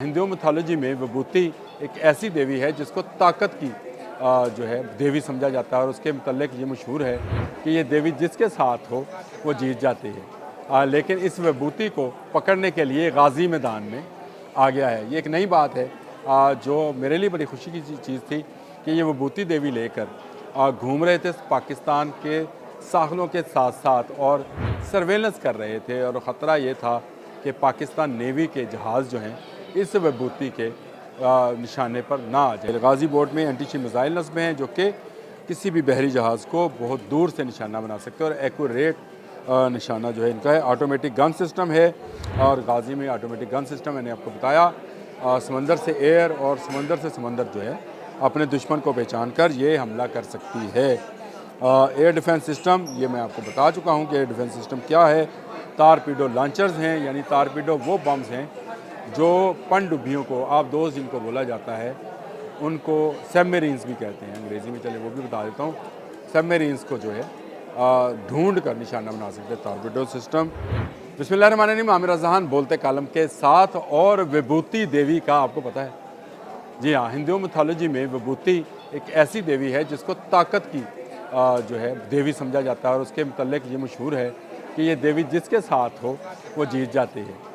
Hindu mythology में विभूति एक ऐसी देवी है जिसको ताकत की जो है देवी समझा जाता है और उसके मतलब ये मशहूर है कि ये देवी जिसके साथ हो वो जीत जाती है। लेकिन इस विभूति को पकड़ने के लिए गाजी मैदान में आ गया है। ये एक नई बात है जो मेरे लिए बड़ी खुशी की चीज़ थी कि ये विभूति देवी लेकर घूम रहे थे पाकिस्तान के साहलों के साथ साथ और सर्वेलेंस कर रहे थे और ख़तरा ये था कि पाकिस्तान नेवी के जहाज़ जो हैं इस विभूति के निशाने पर ना आ जाए। गाजी बोर्ड में एंटी शिप मिसाइल नस्बें हैं जो कि किसी भी बहरी जहाज़ को बहुत दूर से निशाना बना सकते हैं और एक्यूरेट निशाना जो है इनका है। ऑटोमेटिक गन सिस्टम है और गाजी में ऑटोमेटिक गन सिस्टम मैंने आपको बताया। समंदर से एयर और समंदर से समंदर जो है अपने दुश्मन को पहचान कर ये हमला कर सकती है। एयर डिफेंस सिस्टम ये मैं आपको बता चुका हूँ कि एयर डिफेंस सिस्टम क्या है। टारपीडो लॉन्चर्स हैं, यानी टारपीडो वो बम्स हैं जो पनडुब्बियों को आबदोज़ जिनको बोला जाता है उनको सबमरीन्स भी कहते हैं अंग्रेज़ी में, चले वो भी बता देता हूँ। सबमरीन्स को जो है ढूंढ कर निशाना बना सकते हैं टारपीडो सिस्टम। बिस्मिल्लाहिर्रहमानिर्रहीम। आमिर जहान बोलते कालम के साथ और विभूति देवी का आपको पता है? जी हाँ, हिंदू मिथोलॉजी में विभूति एक ऐसी देवी है जिसको ताकत की जो है देवी समझा जाता है और उसके मतलब ये मशहूर है कि ये देवी जिसके साथ हो वो जीत जाती है।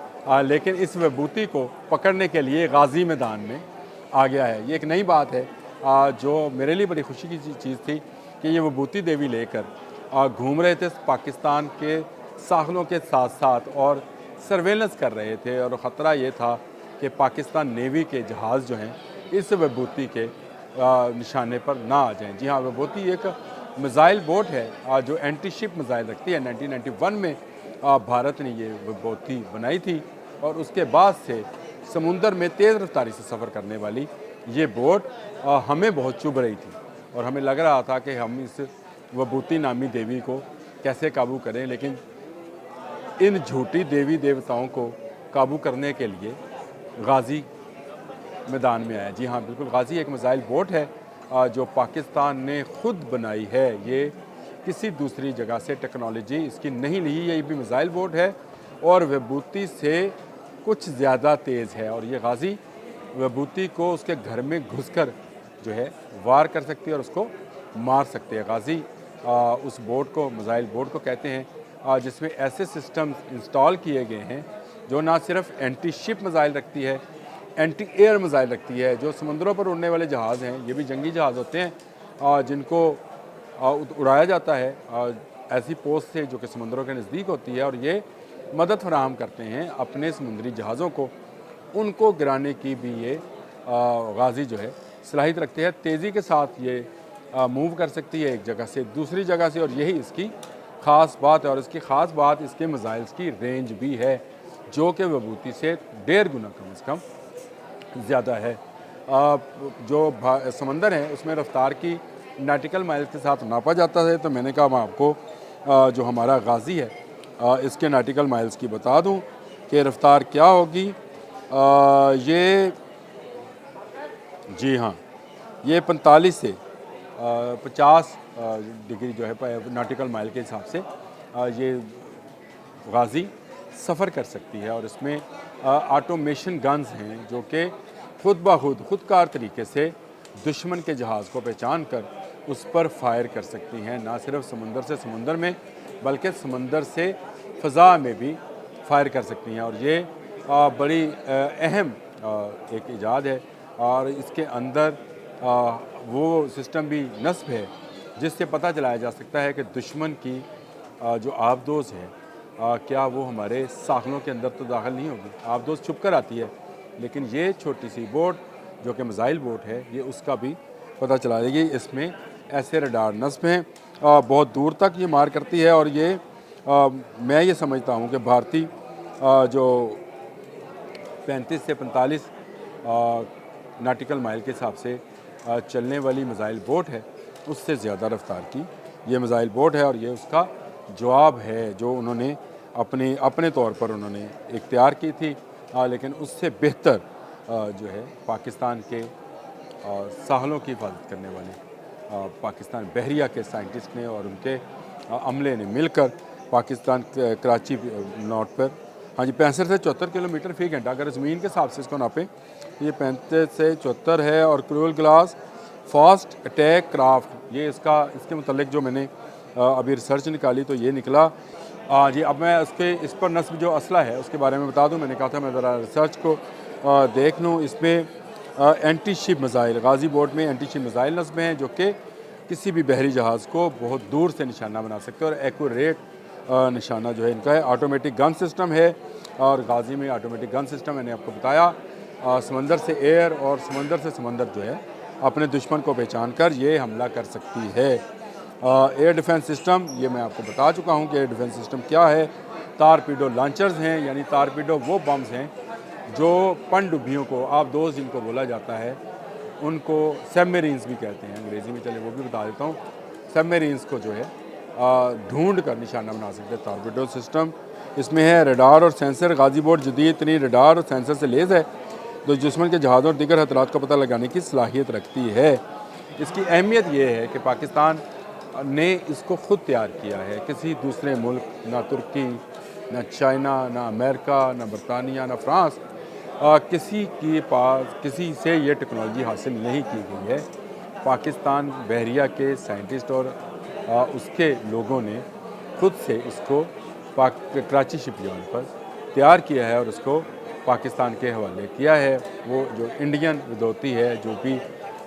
लेकिन इस विभूति को पकड़ने के लिए गाजी मैदान में आ गया है। ये एक नई बात है जो मेरे लिए बड़ी खुशी की चीज़ थी कि ये विभूति देवी लेकर घूम रहे थे पाकिस्तान के साहलों के साथ साथ और सर्वेलेंस कर रहे थे और ख़तरा ये था कि पाकिस्तान नेवी के जहाज़ जो हैं इस विभूति के निशाने पर ना आ जाएं। जी हाँ, विभूति एक मिसाइल बोट है जो एंटी शिप मिसाइल रखती है। 1991 में भारत ने ये विभूति बनाई थी और उसके बाद से समुंदर में तेज़ रफ्तारी से सफ़र करने वाली ये बोट हमें बहुत चुभ रही थी और हमें लग रहा था कि हम इस विभूति नामी देवी को कैसे काबू करें। लेकिन इन झूठी देवी देवताओं को काबू करने के लिए गाजी मैदान में आया। जी हाँ, बिल्कुल, गाजी एक मिसाइल बोट है जो पाकिस्तान ने ख़ुद बनाई है। ये किसी दूसरी जगह से टेक्नोलॉजी इसकी नहीं ली, ये भी मिसाइल बोट है और विभूति से कुछ ज़्यादा तेज़ है और ये गाजी विभूति को उसके घर में घुसकर जो है वार कर सकती है और उसको मार सकते हैं। गाजी उस बोट को मिसाइल बोट को कहते हैं जिसमें ऐसे सिस्टम इंस्टॉल किए गए हैं जो ना सिर्फ एंटी शिप मिसाइल रखती है, एंटी एयर मिसाइल रखती है। जो समुद्रों पर उड़ने वाले जहाज़ हैं ये भी जंगी जहाज़ होते हैं जिनको उड़ाया जाता है ऐसी पोस्ट से जो कि समुद्रों के नज़दीक होती है और ये मदद फराहम करते हैं अपने समुद्री जहाज़ों को, उनको गिराने की भी ये गाजी जो है सलाहियत रखती है। तेज़ी के साथ ये मूव कर सकती है एक जगह से दूसरी जगह से और यही इसकी ख़ास बात है। और इसकी ख़ास बात इसके मिसाइल्स की रेंज भी है जो कि विभूति से 1.5 गुना कम से कम ज़्यादा है। जो समंदर है उसमें रफ्तार की नॉटिकल माइल्स के साथ नापा जाता है। तो मैंने कहा मैं आपको जो हमारा गाजी है इसके नॉटिकल माइल्स की बता दूं कि रफ्तार क्या होगी। ये जी हाँ, ये 45 से 50 डिग्री जो है नॉटिकल माइल के हिसाब से ये गाजी सफ़र कर सकती है और इसमें ऑटोमेशन गन्स हैं जो कि खुदकार तरीके से दुश्मन के जहाज़ को पहचान कर उस पर फायर कर सकती हैं। ना सिर्फ समुंदर से समुंदर में बल्कि समंदर से फ़ज़ा में भी फायर कर सकती हैं और ये बड़ी अहम एक इजाद है और इसके अंदर वो सिस्टम भी नस्ब है जिससे पता चलाया जा सकता है कि दुश्मन की जो आबदोज़ है क्या वो हमारे साहलों के अंदर तो दाखिल नहीं होगी। आबदोज़ छुप कर आती है लेकिन ये छोटी सी बोट जो कि मिसाइल बोट है ये उसका भी पता चला देगी। इसमें ऐसे रडार नस्ब हैं बहुत दूर तक ये मार करती है और ये मैं ये समझता हूँ कि भारतीय जो 35 से 45 नॉटिकल माइल के हिसाब से चलने वाली मिसाइल बोट है उससे ज़्यादा रफ्तार की ये मिसाइल बोट है और ये उसका जवाब है जो उन्होंने अपने तौर पर उन्होंने इख्तियार की थी। लेकिन उससे बेहतर जो है पाकिस्तान के साहलों की हिफाजत करने वाले पाकिस्तान बहरिया के साइंटिस्ट ने और उनके अमले ने मिलकर पाकिस्तान कराची नॉट पर हाँ जी, 65 से 74 किलोमीटर फ़ी घंटा अगर ज़मीन के हिसाब से इसको नापें, ये 35 से 74 है। और cruel glass fast attack craft, ये इसके मतलब जो मैंने अभी रिसर्च निकाली तो ये निकला। जी, अब मैं इस पर नस्ब जो असला है उसके बारे में बता दूं। मैंने कहा था मैं ज़रा रिसर्च को देख लूँ। इसमें anti ship missile, Ghazi board में एंटी शिप मिज़ाइल नस्ब हैं जो कि किसी भी बहरी जहाज़ को बहुत दूर से निशाना बना सकते हैं और एक्यूरेट निशाना जो है इनका है। ऑटोमेटिक गन सिस्टम है और गाज़ी में ऑटोमेटिक गन सिस्टम मैंने आपको बताया। समंदर से एयर और समंदर से समंदर जो है अपने दुश्मन को पहचान कर ये हमला कर सकती है। एयर डिफेंस सिस्टम, ये मैं आपको बता चुका हूँ कि एयर डिफेंस सिस्टम क्या है। टारपीडो लॉन्चर्स हैं, यानी टारपीडो वो बम्स हैं जो पनडुब्बियों को, आबदोज़ जिनको बोला जाता है, उनको सबमरीन्स भी कहते हैं अंग्रेज़ी में, चले वो भी बता देता हूँ। सबमरीन्स को जो है ढूंढ कर निशाना बना सकते हैं टारपीडो सिस्टम। इसमें है रडार और सेंसर। गाज़ी बोर्ड जदीद तरीन रडार और सेंसर से लेस है जो दुश्मन के जहाज़ों और दीगर खतरात का पता लगाने की सलाहियत रखती है। इसकी अहमियत ये है कि पाकिस्तान ने इसको ख़ुद तैयार किया है, किसी दूसरे मुल्क, ना तुर्की, ना चाइना, ना अमेरिका, ना बरतानिया, ना फ्रांस, किसी के पास किसी से ये टेक्नोलॉजी हासिल नहीं की गई है। पाकिस्तान बहरिया के साइंटिस्ट और उसके लोगों ने खुद से इसको कराची शिपयार्ड पर तैयार किया है और उसको पाकिस्तान के हवाले किया है। वो जो इंडियन विदोती है, जो भी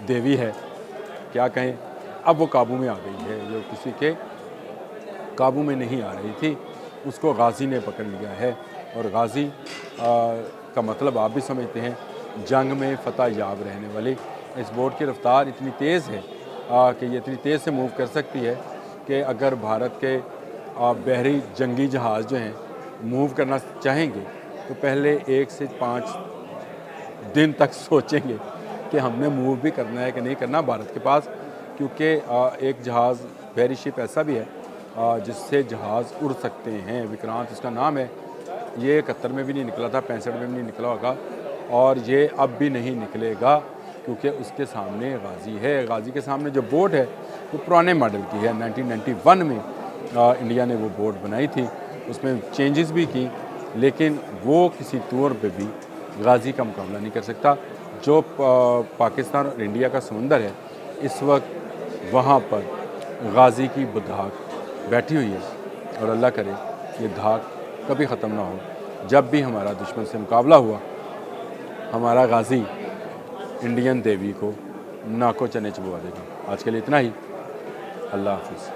देवी है, क्या कहें, अब वो काबू में आ गई है। जो किसी के काबू में नहीं आ रही थी उसको गाज़ी ने पकड़ लिया है। और गाज़ी का मतलब आप भी समझते हैं, जंग में फ़तह याब रहने वाली। इस बोट की रफ़्तार इतनी तेज़ है कि ये इतनी तेज़ से मूव कर सकती है कि अगर भारत के बहरी जंगी जहाज़ जो हैं मूव करना चाहेंगे तो पहले 1 से 5 दिन तक सोचेंगे कि हमने मूव भी करना है कि नहीं करना भारत के पास। क्योंकि एक जहाज़ बहरी शिप ऐसा भी है जिससे जहाज़ उड़ सकते हैं, विक्रांत इसका नाम है। ये 71 में भी नहीं निकला था, 65 में भी नहीं निकला होगा और ये अब भी नहीं निकलेगा क्योंकि उसके सामने गाज़ी है। गाज़ी के सामने जो बोट है वो पुराने मॉडल की है। 1991 में इंडिया ने वो बोट बनाई थी, उसमें चेंजेस भी की, लेकिन वो किसी तौर पे भी गाज़ी का मुकाबला नहीं कर सकता। जो पाकिस्तान और इंडिया का समंदर है इस वक्त, वहाँ पर गाज़ी की धाक बैठी हुई है और अल्लाह करे ये धाक कभी ख़त्म ना हो। जब भी हमारा दुश्मन से मुकाबला हुआ, हमारा गाज़ी इंडियन देवी को नाको चने चबवा देगा। आज के लिए इतना ही। अल्लाह हाफ़िज़।